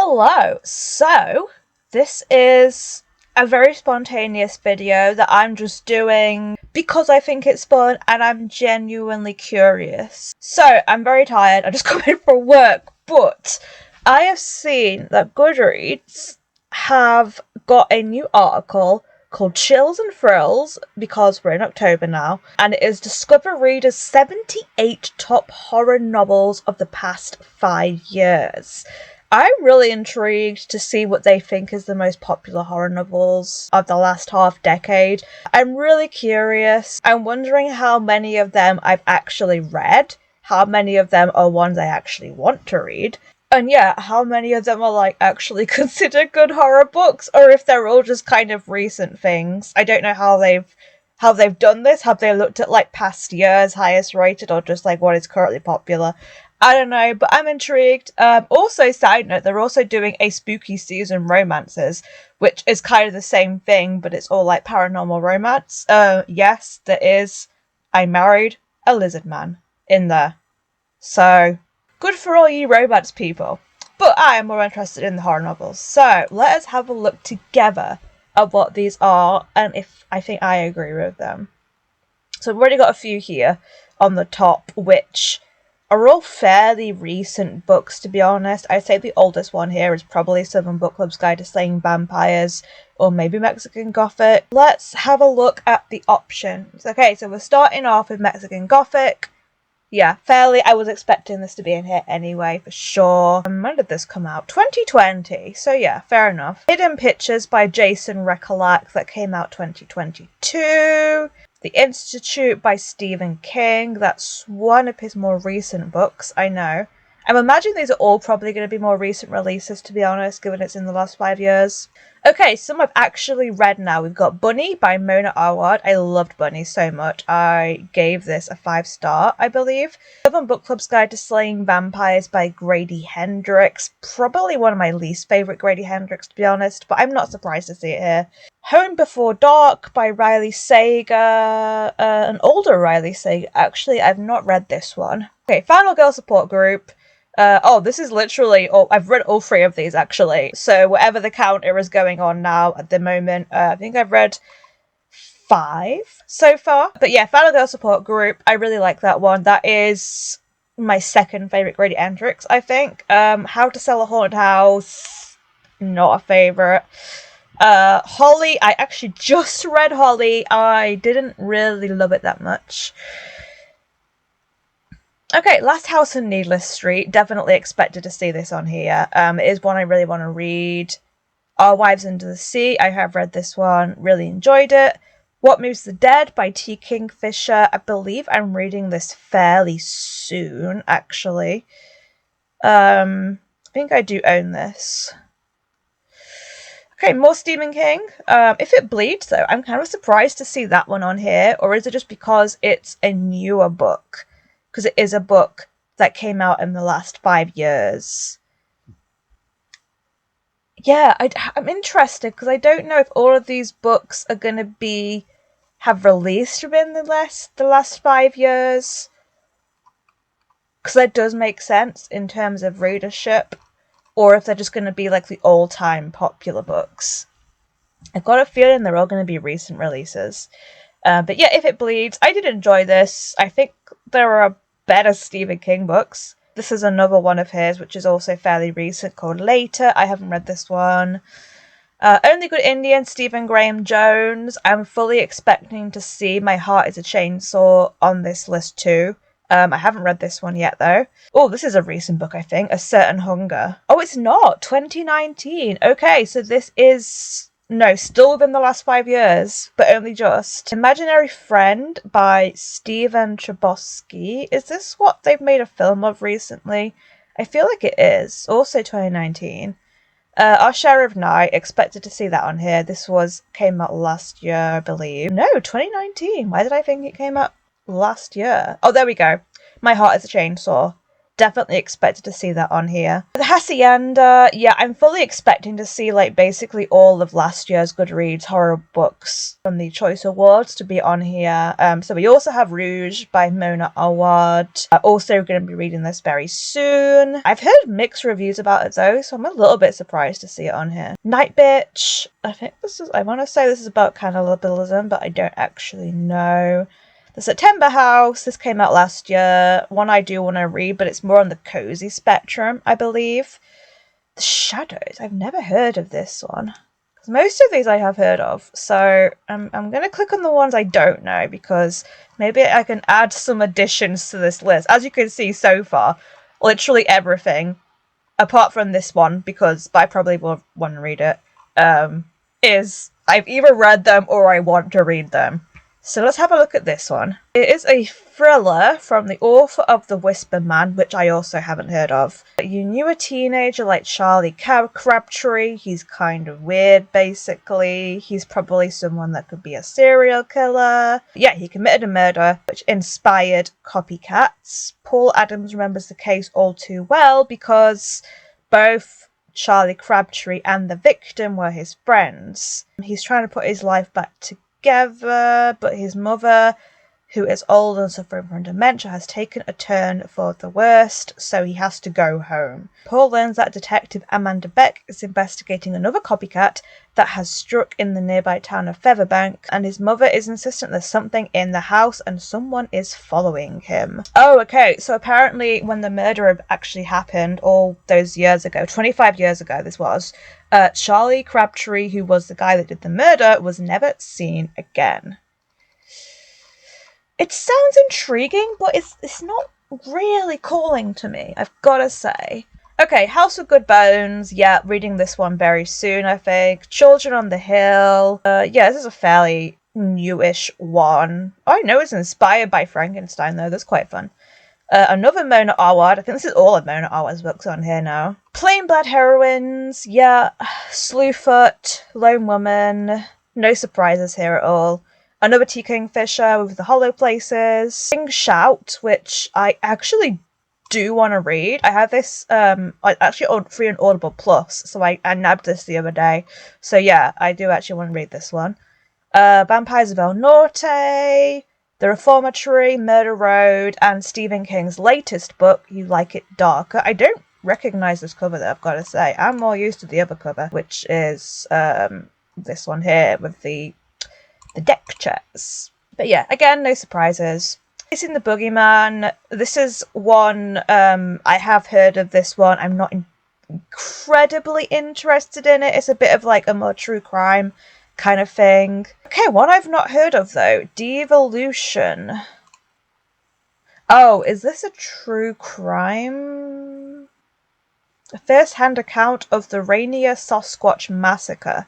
Hello! So, this is a very spontaneous video that I'm just doing because I think it's fun and I'm genuinely curious. So, I'm very tired, I just got in for work, but I have seen that Goodreads have got a new article called Chills and Thrills, because we're in October now, and it is Discover Readers' 78 top horror novels of the past 5 years. I'm really intrigued to see what they think is the most popular horror novels of the last half decade. I'm really curious. I'm wondering how many of them I've actually read, how many of them are ones I actually want to read, and yeah, how many of them are actually considered good horror books, or if they're all just kind of recent things. I don't know how they've done this. Have they looked at past years highest rated, or just what is currently popular? I don't know, but I'm intrigued. Also, side note, they're also doing a spooky season romances, which is kind of the same thing, but it's all paranormal romance. Yes, there is. I married a lizard man in there. So, good for all you romance people. But I am more interested in the horror novels. So, let us have a look together at what these are, and if I think I agree with them. So, we've already got a few here on the top, which are all fairly recent books, to be honest. I'd say the oldest one here is probably Southern Book Club's Guide to Slaying Vampires, or maybe Mexican Gothic. Let's have a look at the options. Okay, so we're starting off with Mexican Gothic. Yeah, fairly. I was expecting this to be in here anyway, for sure. When did this come out? 2020. So yeah, fair enough. Hidden Pictures by Jason Recolak, that came out 2022. The Institute by Stephen King. That's one of his more recent books, I know. I'm imagining these are all probably going to be more recent releases, to be honest, given it's in the last 5 years. Okay, some I've actually read now. We've got Bunny by Mona Awad. I loved Bunny so much. I gave this a 5-star, I believe. Southern Book Club's Guide to Slaying Vampires by Grady Hendrix. Probably one of my least favourite Grady Hendrix, to be honest, but I'm not surprised to see it here. Home Before Dark by Riley Sager. An older Riley Sager, actually. I've not read this one. Okay, Final Girl Support Group. This is literally I've read all 3 of these, actually. So whatever the counter is going on now at the moment, I think I've read 5 so far. But yeah, Final Girl Support Group, I really like that one. That is my second favourite Grady Hendrix, I think. How to Sell a Haunted House, not a favourite. Holly, I actually just read Holly. I didn't really love it that much. Okay, Last House on Needless Street. Definitely expected to see this on here. It is one I really want to read. Our Wives Under the Sea. I have read this one. Really enjoyed it. What Moves the Dead by T. Kingfisher. I believe I'm reading this fairly soon, actually. I think I do own this. Okay, more Stephen King. If It Bleeds, though, I'm kind of surprised to see that one on here. Or is it just because it's a newer book? Because it is a book that came out in the last 5 years. Yeah, I'm interested because I don't know if all of these books are going to have released within the last 5 years. Because that does make sense in terms of readership. Or if they're just going to be the all-time popular books. I've got a feeling they're all going to be recent releases. But yeah, If It Bleeds, I did enjoy this. I think there are better Stephen King books. This is another one of his, which is also fairly recent, called Later. I haven't read this one. Only Good Indian, Stephen Graham Jones. I'm fully expecting to see My Heart is a Chainsaw on this list too. I haven't read this one yet, though. Oh, this is a recent book, I think. A Certain Hunger. Oh, it's not. 2019. Okay, so this is... No, still within the last 5 years, but only just. Imaginary Friend by Stephen Chbosky. Is this what they've made a film of recently? I feel like it is. Also 2019. Our Share of Night. Expected to see that on here. This came out last year, I believe. No, 2019. Why did I think it came out last year? Oh, there we go. My Heart is a Chainsaw. definitely expected to see that on here. The Hacienda, yeah, I'm fully expecting to see like basically all of last year's Goodreads horror books from the Choice Awards to be on here. So we also have Rouge by Mona Awad. Also going to be reading this very soon. I've heard mixed reviews about it though, so I'm a little bit surprised to see it on here. Night Bitch, I want to say this is about cannibalism, but I don't actually know. The September House, this came out last year. One I do want to read, but it's more on the cozy spectrum, I believe. The Shadows, I've never heard of this one. Most of these I have heard of, so I'm going to click on the ones I don't know, because maybe I can add some additions to this list. As you can see so far, literally everything, apart from this one, because I probably will want to read it, is I've either read them or I want to read them. So let's have a look at this one. It is a thriller from the author of The Whisper Man, which I also haven't heard of. You knew a teenager like Charlie Crabtree. He's kind of weird, basically. He's probably someone that could be a serial killer. Yeah, he committed a murder, which inspired copycats. Paul Adams remembers the case all too well because both Charlie Crabtree and the victim were his friends. He's trying to put his life back together, but his mother, who is old and suffering from dementia, has taken a turn for the worst, so he has to go home. Paul learns that Detective Amanda Beck is investigating another copycat that has struck in the nearby town of Featherbank, and his mother is insistent there's something in the house and someone is following him. Oh, okay, so apparently when the murder actually happened all those years ago, 25 years ago this was, Charlie Crabtree, who was the guy that did the murder, was never seen again. It sounds intriguing, but it's not really calling to me, I've got to say. Okay, House of Good Bones. Yeah, reading this one very soon, I think. Children on the Hill. Yeah, this is a fairly newish one. Oh, I know it's inspired by Frankenstein, though. That's quite fun. Another Mona Awad. I think this is all of Mona Awad's books on here now. Plain Blood Heroines. Yeah, Slewfoot, Lone Woman. No surprises here at all. Another T. Kingfisher with the Hollow Places. King Shout, which I actually do want to read. I have this actually free on Audible Plus, so I nabbed this the other day. So yeah, I do actually want to read this one. Vampires of El Norte, The Reformatory, Murder Road, and Stephen King's latest book, You Like It Darker. I don't recognise this cover though, I've got to say. I'm more used to the other cover, which is this one here with the deck chairs. But yeah, again, no surprises. Facing the Boogeyman. This is one, I have heard of this one. I'm not incredibly interested in it. It's a bit of like a more true crime kind of thing. Okay, one I've not heard of though. Devolution. Oh, is this a true crime? A first-hand account of the Rainier Sasquatch Massacre.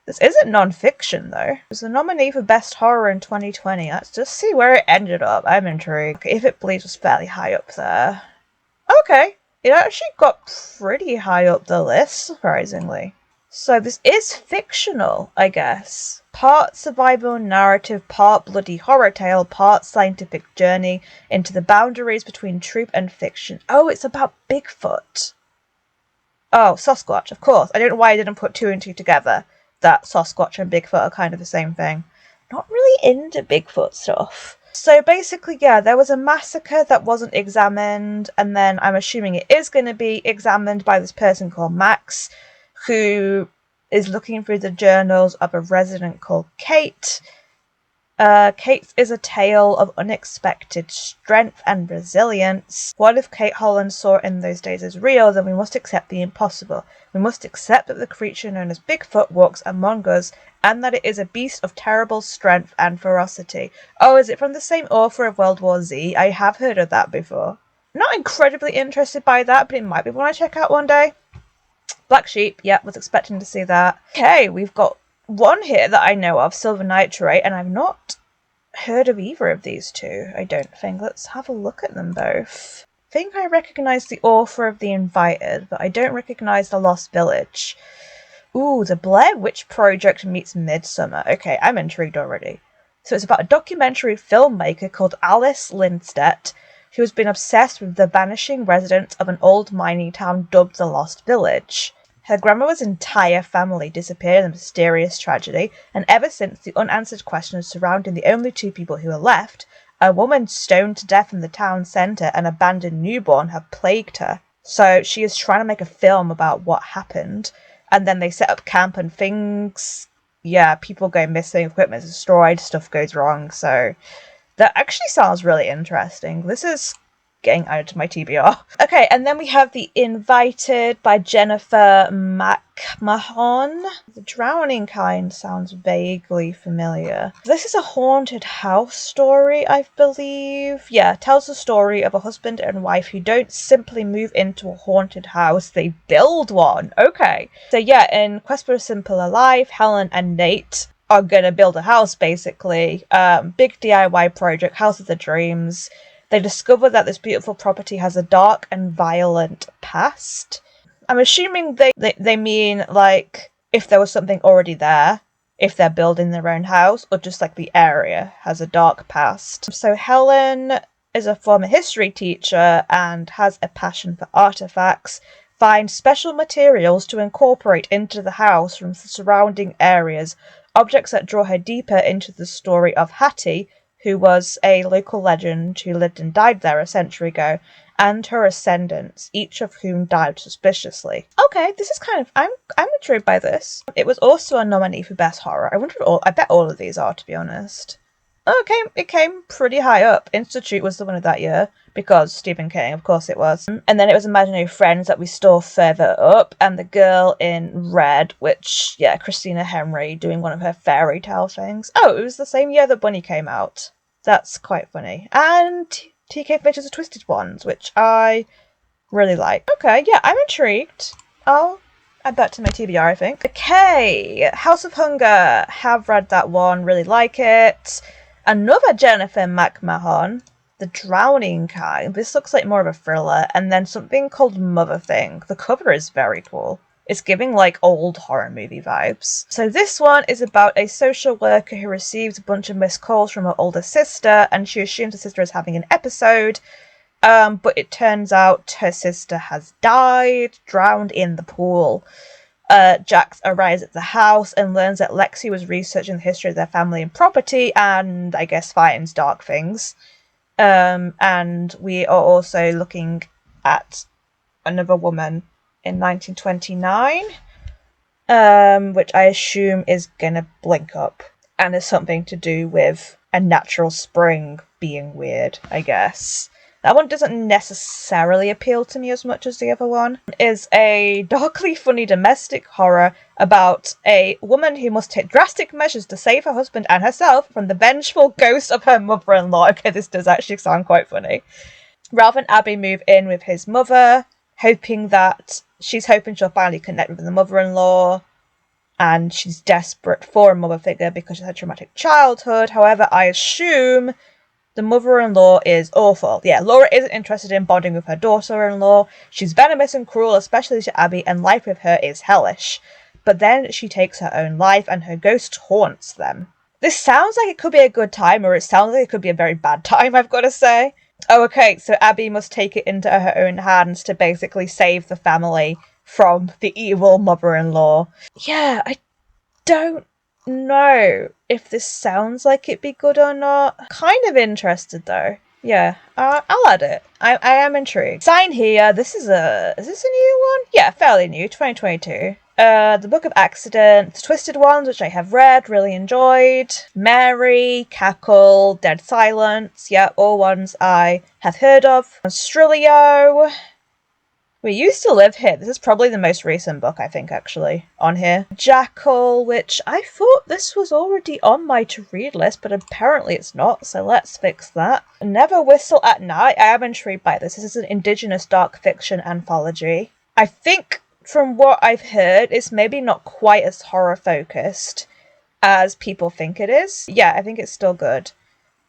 This isn't non-fiction, though. It was the nominee for Best Horror in 2020. Let's just see where it ended up. I'm intrigued. If It Bleeds was fairly high up there. Okay. It actually got pretty high up the list, surprisingly. So this is fictional, I guess. Part survival narrative, part bloody horror tale, part scientific journey into the boundaries between truth and fiction. Oh, it's about Bigfoot. Oh, Sasquatch, of course. I don't know why I didn't put two and two together. That Sasquatch and Bigfoot are kind of the same thing. Not really into Bigfoot stuff. So basically, yeah, there was a massacre that wasn't examined, and then I'm assuming it is going to be examined by this person called Max, who is looking through the journals of a resident called Kate. Kate's is a tale of unexpected strength and resilience. What if Kate Holland saw in those days is real? Then we must accept the impossible. We must accept that the creature known as Bigfoot walks among us, and that it is a beast of terrible strength and ferocity. Oh, is it from the same author of World War Z? I have heard of that before. Not incredibly interested by that, but it might be one I check out one day. Black Sheep, yeah, was expecting to see that. Okay, we've got one here that I know of, Silver Nitrate, and I've not heard of either of these two, I don't think. Let's have a look at them both. I think I recognise the author of The Invited, but I don't recognise The Lost Village. Ooh, The Blair Witch Project meets Midsummer. Okay, I'm intrigued already. So it's about a documentary filmmaker called Alice Lindstedt, who has been obsessed with the vanishing residents of an old mining town dubbed the Lost Village. Her grandmother's entire family disappeared in a mysterious tragedy, and ever since, the unanswered questions surrounding the only two people who are left, a woman stoned to death in the town centre and an abandoned newborn, have plagued her. So she is trying to make a film about what happened, and then they set up camp and things. Yeah, people go missing, equipment is destroyed, stuff goes wrong, so that actually sounds really interesting. This is getting added to my TBR. Okay, and then we have The Invited by Jennifer McMahon. The Drowning Kind sounds vaguely familiar. This is a haunted house story, I believe. Yeah, tells the story of a husband and wife who don't simply move into a haunted house, they build one. Okay. So yeah, in Quest for a Simpler Life, Helen and Nate are gonna build a house, basically. Big DIY project, House of the Dreams. They discover that this beautiful property has a dark and violent past. I'm assuming they mean, like, if there was something already there, if they're building their own house, or just, like, the area has a dark past. So Helen is a former history teacher and has a passion for artifacts, finds special materials to incorporate into the house from the surrounding areas, objects that draw her deeper into the story of Hattie, who was a local legend who lived and died there a century ago, and her ascendants, each of whom died suspiciously. Okay, this is kind of... I'm intrigued by this. It was also a nominee for Best Horror. I bet all of these are, to be honest. Oh, it came pretty high up. Institute was the winner that year, because Stephen King, of course it was. And then it was Imaginary Friends that we saw further up, and The Girl in Red, which, yeah, Christina Henry doing one of her fairy tale things. Oh, it was the same year that Bunny came out. That's quite funny. And T.K. Finch's The Twisted Ones, which I really like. Okay, yeah, I'm intrigued. I'll add that to my TBR, I think. Okay, House of Hunger. Have read that one, really like it. Another Jennifer McMahon, The Drowning Kind. This looks like more of a thriller. And then something called Mother Thing. The cover is very cool. It's giving, like, old horror movie vibes. So this one is about a social worker who receives a bunch of missed calls from her older sister, and she assumes her sister is having an episode. But it turns out her sister has died, drowned in the pool. Jax arrives at the house and learns that Lexi was researching the history of their family and property, and I guess finds dark things. And we are also looking at another woman in 1929, which I assume is gonna blink up, and is something to do with a natural spring being weird, I guess. That one doesn't necessarily appeal to me as much as the other one. It is a darkly funny domestic horror about a woman who must take drastic measures to save her husband and herself from the vengeful ghost of her mother-in-law. Okay, this does actually sound quite funny. Ralph and Abby move in with his mother, hoping she'll finally connect with the mother-in-law, and she's desperate for a mother figure because she's had a traumatic childhood. However, I assume the mother-in-law is awful. Yeah, Laura isn't interested in bonding with her daughter-in-law. She's venomous and cruel, especially to Abby, and life with her is hellish. But then she takes her own life, and her ghost haunts them. This sounds like it could be a good time, or it sounds like it could be a very bad time, I've got to say. Oh, okay, so Abby must take it into her own hands to basically save the family from the evil mother-in-law. Yeah, I don't know if this sounds like it'd be good or not. Kind of interested though. Yeah, I'll add it. I am intrigued. Sign here. Is this a new one? Yeah, fairly new, 2022. The Book of Accidents, Twisted Ones, which I have read, really enjoyed. Mary, Cackle, Dead Silence. Yeah, all ones I have heard of. Strilio. We Used to Live Here. This is probably the most recent book, I think, actually, on here. Jackal, which I thought this was already on my to-read list, but apparently it's not, so let's fix that. Never Whistle at Night. I am intrigued by this. This is an Indigenous dark fiction anthology. I think, from what I've heard, it's maybe not quite as horror-focused as people think it is. Yeah, I think it's still good.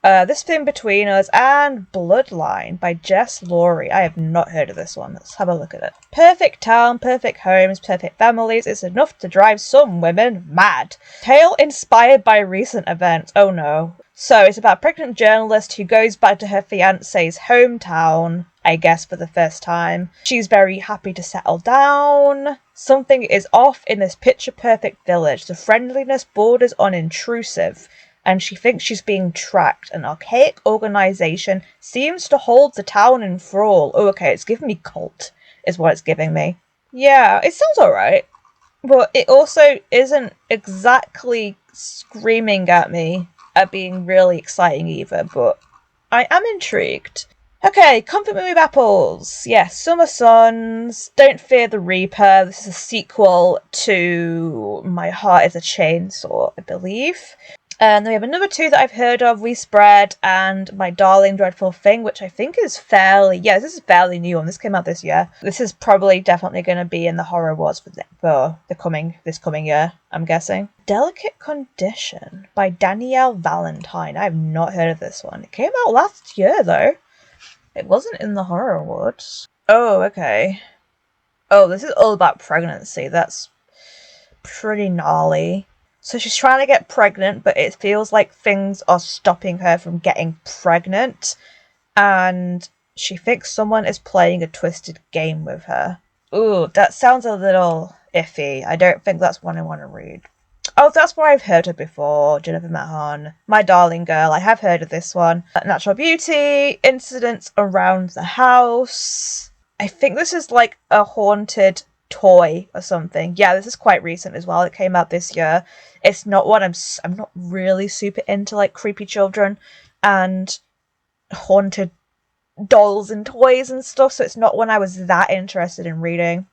This Thing Between Us, and Bloodline by Jess Laurie. I have not heard of this one. Let's have a look at it. Perfect town, perfect homes, perfect families. It's enough to drive some women mad. Tale inspired by recent events. Oh no. So it's about a pregnant journalist who goes back to her fiance's hometown, I guess for the first time. She's very happy to settle down. Something is off in this picture-perfect village. The friendliness borders on intrusive, and she thinks she's being tracked. An archaic organization seems to hold the town in thrall. Oh, okay, it's giving me cult, is what it's giving me. Yeah, it sounds alright. But it also isn't exactly screaming at me at being really exciting either, but I am intrigued. Okay, Comfort Me With Apples. Yes, Summer Sons, Don't Fear the Reaper. This is a sequel to My Heart is a Chainsaw, I believe. And then we have another two that I've heard of, We Spread and My Darling Dreadful Thing, which I think is this is fairly new one. This came out this year. This is probably definitely going to be in the horror awards for this coming year, I'm guessing. Delicate Condition by Danielle Valentine. I have not heard of this one. It came out last year, though. It wasn't in the horror awards. Oh, okay. Oh, this is all about pregnancy. That's pretty gnarly. So she's trying to get pregnant, but it feels like things are stopping her from getting pregnant. And she thinks someone is playing a twisted game with her. Ooh, that sounds a little iffy. I don't think that's one I want to read. Oh, that's where I've heard of before. Jennifer Mahon. My Darling Girl. I have heard of this one. Natural Beauty. Incidents Around the House. I think this is like a haunted toy or something. Yeah, this is quite recent as well. It came out this year. It's not what I'm not really super into, like creepy children and haunted dolls and toys and stuff, so it's not one I was that interested in reading.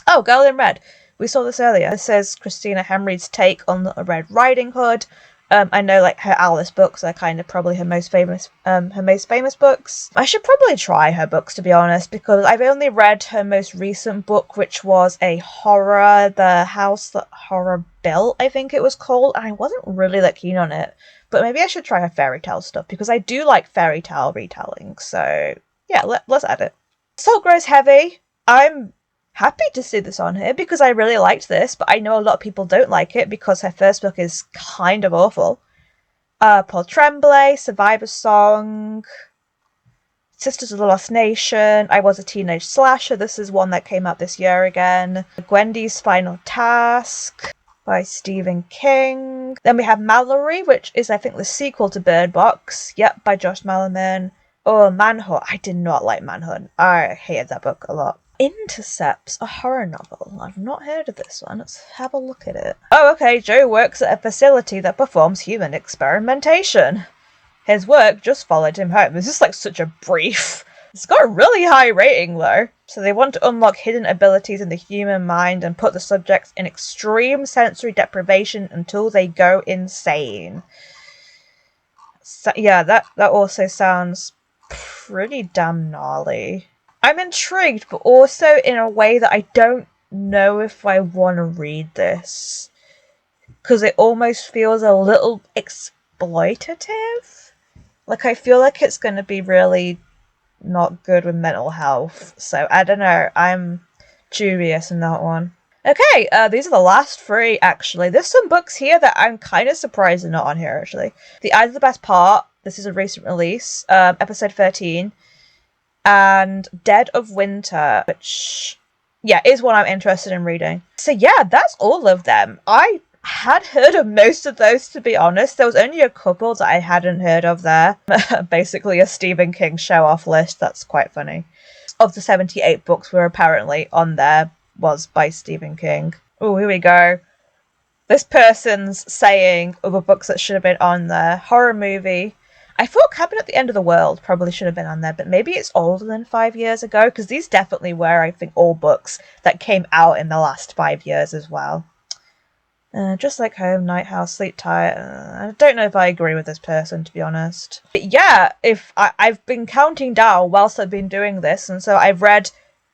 Oh, Girl in Red. We saw this earlier. This is Christina Henry's take on the Red Riding Hood. I know like her Alice books are kind of probably her most famous books. I should probably try her books, to be honest, because I've only read her most recent book, which was a horror, The House That Horror Built, I think it was called, and I wasn't really that keen on it. But maybe I should try her fairy tale stuff, because I do like fairy tale retelling, so yeah, let's add it. Salt Grows Heavy. I'm happy to see this on here because I really liked this, but I know a lot of people don't like it because her first book is kind of awful. Paul Tremblay, Survivor Song, Sisters of the Lost Nation, I Was a Teenage Slasher. This is one that came out this year again. Gwendy's Final Task by Stephen King. Then we have Mallory, which is I think the sequel to Bird Box. Yep, by Josh Malerman. Oh, Manhunt. I did not like Manhunt. I hated that book a lot. Intercepts, a horror novel. I've not heard of this one. Let's have a look at it. Oh, okay. Joe works at a facility that performs human experimentation. His work just followed him home. This is like such a brief. It's got a really high rating though. So they want to unlock hidden abilities in the human mind and put the subjects in extreme sensory deprivation until they go insane. So, yeah, that also sounds pretty damn gnarly. I'm intrigued, but also in a way that I don't know if I want to read this. Because it almost feels a little exploitative. Like, I feel like it's going to be really not good with mental health. So, I don't know. I'm dubious in that one. Okay, these are the last three, actually. There's some books here that I'm kind of surprised are not on here, actually. The Eyes of the Best Part. This is a recent release. Episode 13. And Dead of Winter, which, yeah, is one I'm interested in reading. So yeah, that's all of them. I had heard of most of those, to be honest. There was only a couple that I hadn't heard of there. Basically a Stephen King show-off list. That's quite funny. Of the 78 books were apparently on there was by Stephen King. Oh, here we go. This person's saying other books that should have been on there. Horror movie. I thought Cabin at the End of the World probably should have been on there, but maybe it's older than 5 years ago, because these definitely were, I think, all books that came out in the last 5 years as well. Just Like Home, Night House, Sleep Tight. I don't know if I agree with this person, to be honest. But yeah, I've been counting down whilst I've been doing this, and so I've read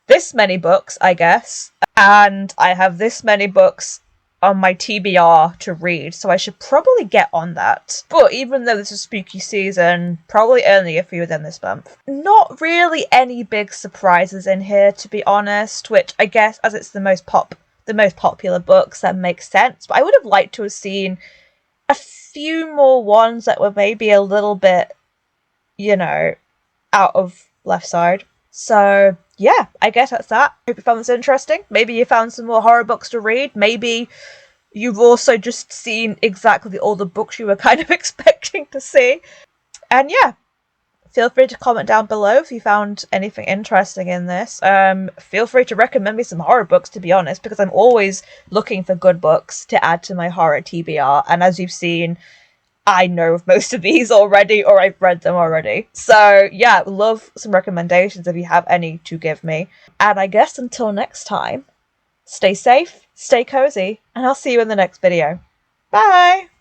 this many books, I guess, and I have this many books on my TBR to read, so I should probably get on that. But even though this is spooky season, probably only a few of them this month. Not really any big surprises in here, to be honest, which I guess as it's the most popular books, that makes sense. But I would have liked to have seen a few more ones that were maybe a little bit, you know, out of left side. So yeah, I guess that's that. Hope you found this interesting. Maybe you found some more horror books to read. Maybe you've also just seen exactly all the books you were kind of expecting to see. And yeah, feel free to comment down below if you found anything interesting in this. Feel free to recommend me some horror books, to be honest, because I'm always looking for good books to add to my horror TBR. And as you've seen, I know of most of these already, or I've read them already. So yeah, love some recommendations if you have any to give me. And I guess until next time, stay safe, stay cozy, and I'll see you in the next video. Bye!